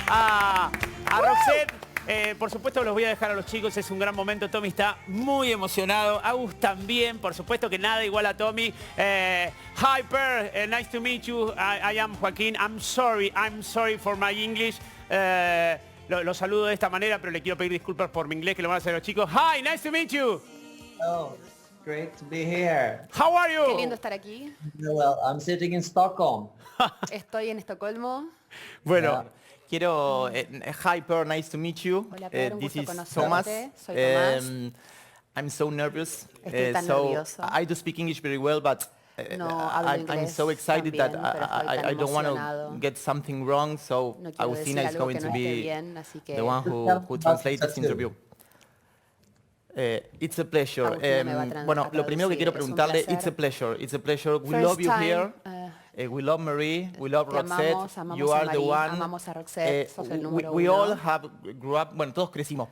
a Roxette. Por supuesto los voy a dejar a los chicos, es un gran momento. Tommy está muy emocionado, Agus también, por supuesto que nada igual a Tommy. Hi Per, nice to meet you. I am Joaquín. I'm sorry for my English. Lo saludo de esta manera, pero le quiero pedir disculpas por mi inglés que lo van a hacer los chicos. Hi, nice to meet you. Oh, great to be here. How are you? Qué lindo estar aquí. Well, I'm sitting in Stockholm. Estoy en Estocolmo. Bueno. Quiero... hi, Per, nice to meet you. Hola, Per, un This gusto is Thomas. conocerte. Soy Tomás. I'm so nervous. Estoy tan nervioso. I do speak English very well, but No hablo I'm inglés so excited también, that pero estoy tan I don't want emocionado. to get something wrong, so No quiero Agustina decir is algo going que to no esté be bien, así que the one who translates this interview. It's a pleasure. Agustina me va a Bueno, lo primero que quiero traducir, es un preguntarle, placer. it's a pleasure. It's a pleasure. We First love you time, here. We love Marie. We love te Roxette. amamos You a are the Marie, one. amamos a Roxette, sos el número We uno. all have grew up. Bueno, todos crecimos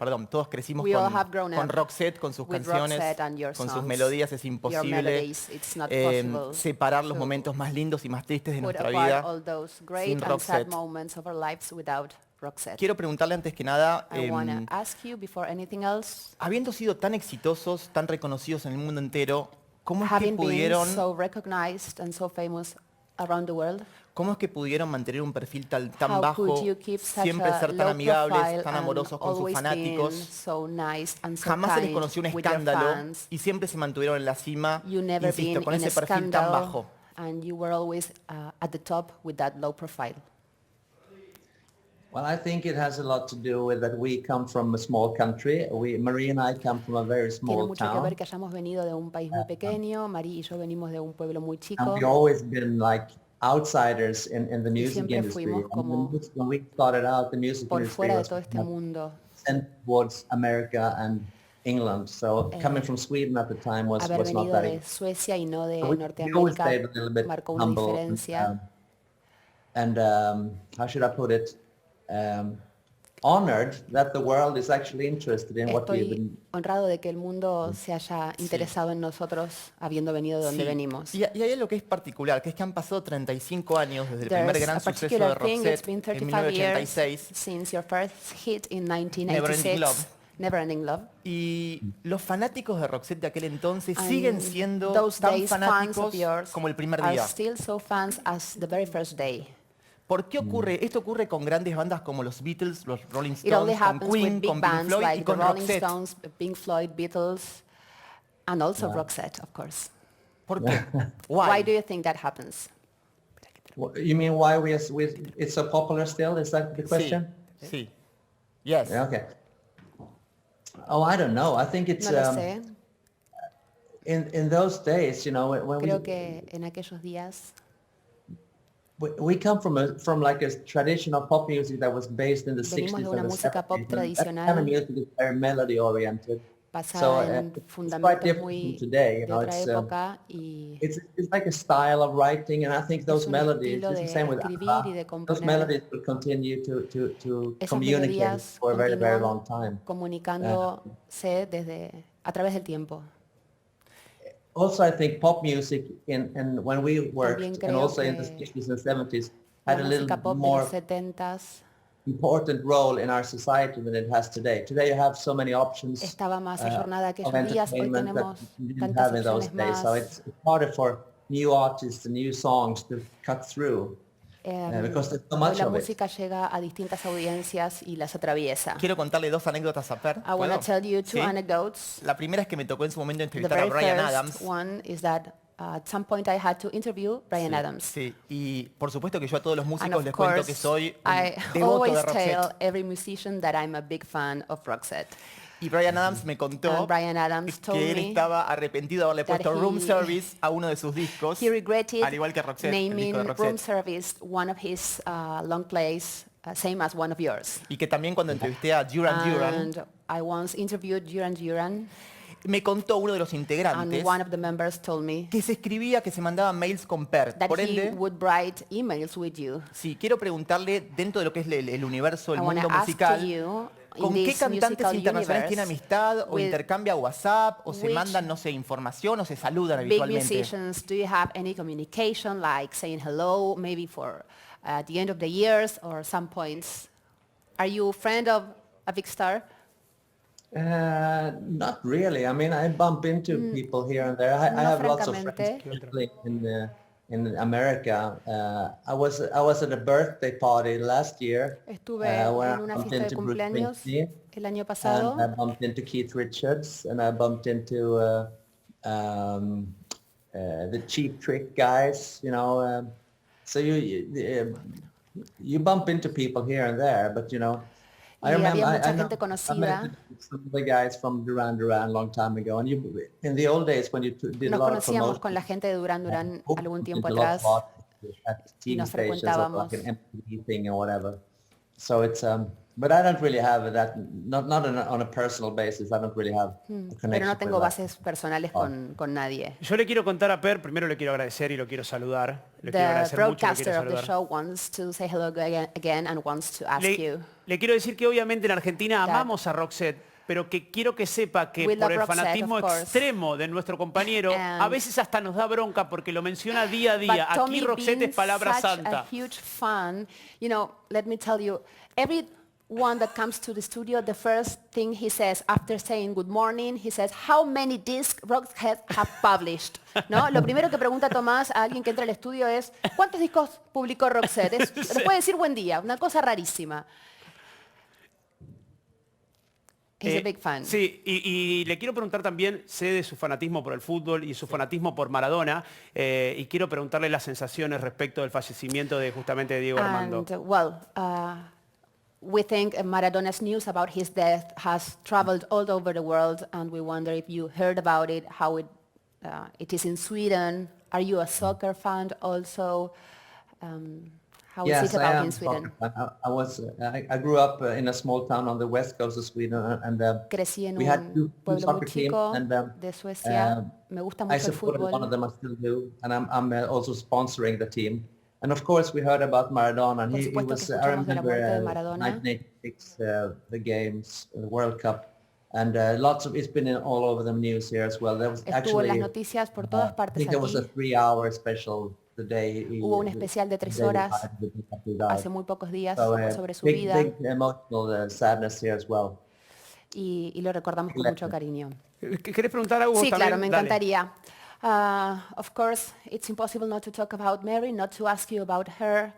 We all have grown con up Roxette, con sus with canciones, Roxette and your con sus songs. melodías. Es Your imposible melodies, it's not possible separar los to momentos más lindos y más tristes de put nuestra apart vida all those great sin and sad Roxette. moments of our lives without Roxette. Quiero preguntarle antes que nada, I want to ask you before anything else, habiendo sido tan exitosos, tan reconocidos en el mundo entero, ¿cómo es que having been pudieron, so recognized and so famous around the world, mantener un perfil tan how bajo, could you keep such siempre a ser tan low amigables, profile tan and amorosos con sus always fanáticos? being so nice and so Jamás se les kind conoció un with your escándalo fans? y siempre se mantuvieron en la cima, You never insisto, been con in ese a perfil tan scandal bajo. and you were always at the top with that low profile. Well, I think it has a lot to do with that we come from a small country. Marie and I come from a very Tiene small mucho que town. ver que hayamos venido de un país muy pequeño, Marie y yo venimos de un pueblo muy And chico. we've always been like outsiders in the music siempre industry. fuimos como When we started out, the music por industry fuera de was todo este mundo. sent towards America and England. So coming from Sweden at the time was Haber not venido that de easy. Suecia y no de We always Norteamérica stayed a little bit marcó una humble diferencia. and how should I put it? Honored that the world is actually interested in what we've Estoy been. honrado de que el mundo se haya interesado en nosotros habiendo venido de donde Sí. venimos. Y hay algo que es particular, que es que han pasado 35 años desde el There's primer gran a suceso de particular thing, it's Roxette been en 35 years 1986 since your first hit in Never Ending 1986, Love. Never Ending Love. y los fanáticos de Roxette de aquel entonces And siguen siendo those tan days, fans fanáticos of yours como el primer are día. still so fans as the very first day. ¿Por qué ocurre? Esto ocurre con grandes bandas como los Beatles, los Rolling It only Stones, con happens with Queen, big con Pink bands Floyd y like the con Rolling Roxette. Stones, Pink Floyd, Beatles, and also Roxette, of course. ¿Por qué? Why do you think that happens? You mean why it's so popular still? Is that the question? Sí, sí. Yes. Yeah, okay. Oh, I don't know. I think it's No lo sé. in those days, you know, when Creo que en aquellos días we come from like a traditional pop music that was based in the venimos 60s de una and the música pop 70s. And that kind of tradicional music is very melody oriented. basada en it's quite fundamentos different muy from today. You de know, otra época y it's like a style of writing, and I think those un melodies, estilo it's the de same with escribir y de those componer. melodies will continue to Esas communicate melodías for a very, very long continúan time. comunicándose a través del tiempo. Also, I think pop music and when we worked, También and creo also in the que 60s and 70s, La had a little música pop de more los 70s important role in our society than it has today. Today you have so many options estaba más ayornada of aquellos días, hoy entertainment that tenemos you didn't tantas have in those opciones days. So más. it's harder for new artists and new songs to cut through because there's so Hoy much la of it. música llega a distintas audiencias y las atraviesa. Quiero contarle dos anécdotas a Per. I want to ¿Puedo? tell you two Sí. anecdotes. La primera es que me tocó en su momento The entrevistar a very Bryan first Adams. one is that at some point I had to interview Bryan Adams. Sí, y por supuesto que yo a todos los And músicos of les cuento course, que soy I un devoto always de tell Roxette. every musician that I'm a big fan of Roxette. Y Bryan Adams me contó And Bryan Adams told que él me estaba arrepentido de haberle that puesto Room he- Service a uno de sus discos, He regretted al igual que Roxette, el naming disco de Room Roxette. Service one of his long plays, same as one of yours. Y que también cuando entrevisté a Duran Duran, And I once interviewed Duran Duran, me contó uno de los and integrantes one of the members told me que se escribía, que se mandaban mails con Per. that Por he ende, would write emails with you. sí, quiero preguntarle, dentro de lo que es el universo, el I want mundo to ask musical, to you, ¿con in qué this cantantes musical internacionales tiene universe, amistad o with intercambia WhatsApp o se which mandan, no sé, información o se saludan big habitualmente? musicians, do you have any communication, like saying hello, maybe for at the end of the years or some points Are you a friend of a big star? Not really. I mean, I bump into people here and there. I No have lots of friends, francamente. particularly in America. I was at a birthday party last year Estuve where I en una bumped fiesta de into Bruce cumpleaños Springsteen, el año and I pasado. bumped into Keith Richards, and I bumped into um, the Cheap Trick guys. So you bump into people here and there, but I Y remember había I mucha know gente I met conocida. some of the guys from Duran Duran a long time ago, and in the old days when you did a Nos lot of conocíamos con promotion, la gente de Duran Duran booked algún tiempo into lots of atrás artists at y TV nos stations or like frecuentábamos. an MTV thing or whatever. So but I don't really have that, not on a personal basis. I don't really have a Pero no connection with tengo that. bases personales con nadie. Yo le quiero contar a Per, primero le quiero agradecer y lo quiero saludar. Le quiero The agradecer mucho, lo quiero broadcaster of the saludar. show wants to say hello again and wants to ask you. Le quiero decir que obviamente en Argentina amamos a Roxette, pero que quiero que sepa que We por love el Roxette, fanatismo of course. extremo de nuestro compañero, a And- veces hasta nos da bronca porque lo menciona día a But día. Aquí Tommy, Roxette being es palabra such a santa. huge fan, let me tell you, everyone that comes to the studio, the first thing he says after saying good morning, he says, how many discs Roxette have published? ¿No? Lo primero que pregunta Tomás a alguien que entra al estudio es, ¿cuántos discos publicó Roxette? Le puede decir buen día, una cosa rarísima. He's a big fan. Sí, y le quiero preguntar también, sé de su fanatismo por el fútbol y su fanatismo por Maradona, y quiero preguntarle las sensaciones respecto del fallecimiento de justamente Diego Armando. And we think Maradona's news about his death has traveled all over the world, and we wonder if you heard about it, how it is in Sweden. Are you a soccer fan also? How is it Yes, I about am. in Sweden? I grew up in a small town on the west coast of Sweden, and Crecí en we had un two pueblo muy soccer teams, chico and de Suecia. Me gusta mucho I el supported one of fútbol. them. I still do, and I'm also sponsoring the team. And of course, we heard about Maradona, and Por he supuesto que was. I escuchamos de la muerte de remember Maradona. 1986, the games, the World Cup, and it's been all over the news here as well. There was Estuvo en las actually, noticias por todas I partes think there was a aquí. 3-hour special the day. Hubo un especial de 3 horas hace muy pocos días So, sobre su big, vida big emotional sadness here as well. y lo recordamos con mucho cariño. ¿Querés preguntar algo Sí, también? claro, me Dale. encantaría. Of course, it's impossible not to talk about Mary, not to ask you about her.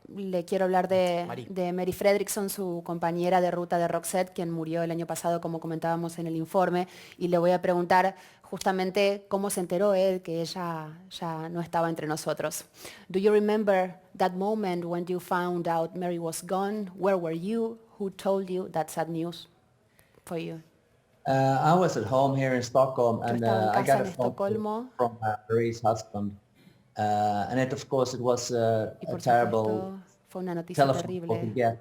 Le quiero hablar de Mary Fredriksson, su compañera de ruta de Roxette, quien murió el año pasado, como comentábamos en el informe, y le voy a preguntar justamente cómo se enteró él que ella ya no estaba entre nosotros. Do you remember that moment when you found out Mary was gone? Where were you? Who told you that sad news for you? I was at home here in Stockholm, and estaba en I casa got en a phone Estocolmo. from Marie's husband. And of course, it was a Y por terrible supuesto, fue una noticia telephone call to terrible, get.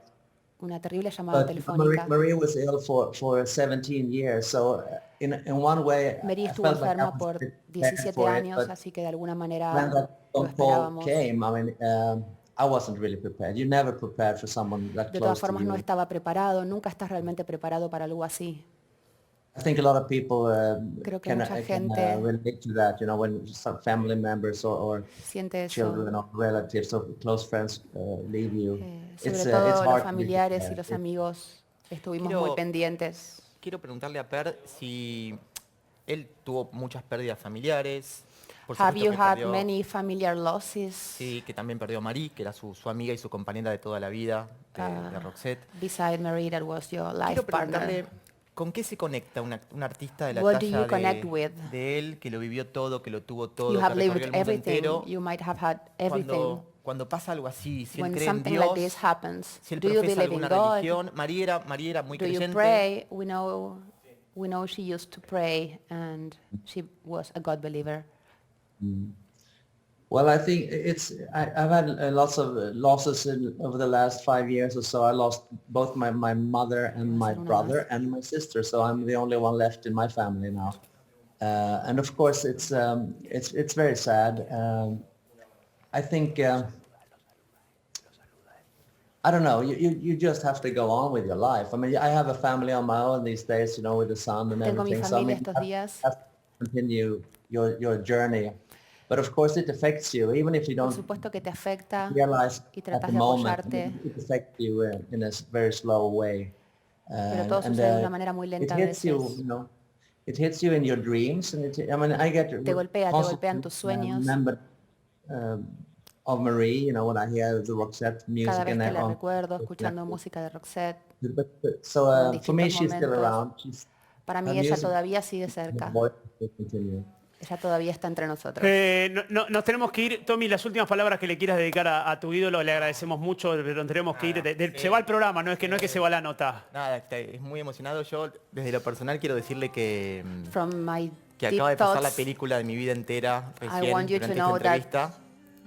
una terrible llamada But telefónica. Marie was ill for 17 years, so in one way, Mary I estuvo felt like I enferma was por prepared 17 for it, años, but así que de alguna when manera that lo phone call esperábamos. came, I mean, I wasn't really prepared. You're never prepared for someone that De close todas to formas, no you. estaba preparado, nunca estás realmente preparado para algo así. I think a lot of people Creo que can mucha gente relate to that, when some family members or siente eso, children or relatives or close friends leave you. sobre It's todo los hard to be familiares y prepared. los amigos estuvimos Quiero- muy pendientes. Quiero preguntarle a Per si él tuvo muchas pérdidas familiares. Por Have supuesto you que had perdió- many familiar losses Sí, que también perdió a Marie, que era su amiga y su compañera de toda la vida, de Roxette. beside Marie, that was your life Quiero preguntarle, partner? ¿con qué se conecta un artista de la What do you talla connect with? de él, que lo vivió todo, que lo tuvo todo, You que have recorrió lived el mundo everything, entero? you might have had everything. Cuando pasa algo así, si él When cree en something Dios, like this happens, si él do you profesa believe in alguna God? religión, María era muy Do you creyente. pray? We know she used to pray and she was a God believer. Well, I think I've had lots of losses over the last 5 years or so. I lost both my mother and my brother and my sister, so I'm the only one left in my family now. And of course, it's very sad. I think I don't know. You just have to go on with your life. I mean, I have a family on my own these days, with the son and Tengo mi everything. So I familia mean, estos you días. have to continue your journey. But of course it affects you, even if you Por don't supuesto que te afecta realize y at tratas the de moment. apoyarte, It affects you in a very slow way. pero todo sucede de una manera muy It lenta a hits you, veces. you know, it hits you in your dreams, and I mean, I get Te golpean constantly tus sueños. remembered of Marie, you know, when I hear the Roxette Cada music vez and que la on. recuerdo escuchando música de Roxette So en for me, distintos she's still momentos, around. para Her mí ella music, todavía sigue her cerca. voice will continue. Ella todavía está entre nosotros. Nos tenemos que ir. Tommy, las últimas palabras que le quieras dedicar a tu ídolo, le agradecemos mucho, pero nos tenemos que ir. Se va el programa, no es que se va la nota. Nada, es muy emocionado. Yo, desde lo personal, quiero decirle que From my que deep acaba de pasar la thoughts, película de mi vida entera recién want you to durante esta know that entrevista.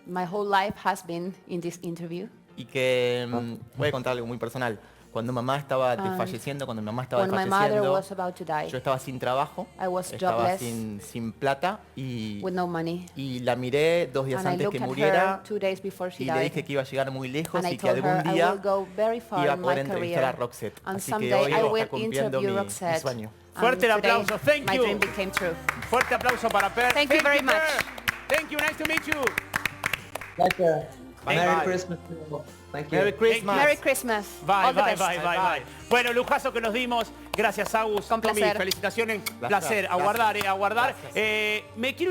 my whole life has been in this interview. Y que voy a contar algo muy personal. Cuando mamá estaba desfalleciendo, cuando mi mamá estaba When my mother desfalleciendo, was about to die, yo estaba sin trabajo, I was estaba jobless, sin plata y with no money. la miré 2 días And I antes looked que at muriera her 2 days before she y le died. dije que iba a llegar muy lejos And I y que told algún her I día will go very far iba a in poder my entrevistar a career. Roxette. And Así que someday hoy I está will cumpliendo interview mi Roxette. sueño. Fuerte el Today, aplauso. Thank my you. dream became true. Fuerte aplauso para Per. Thank you very much. Per. Thank you. Nice to meet you. Like Merry Bye. Christmas. Thank you. Merry Christmas. Merry Christmas. Bye, All the bye, best. bye, bye, bye. Bueno, lujazo que nos dimos. Gracias, Agus. Con Tommy, placer. felicitaciones. Placer. Placer. Gracias. Aguardar, aguardar. Gracias. Me quiero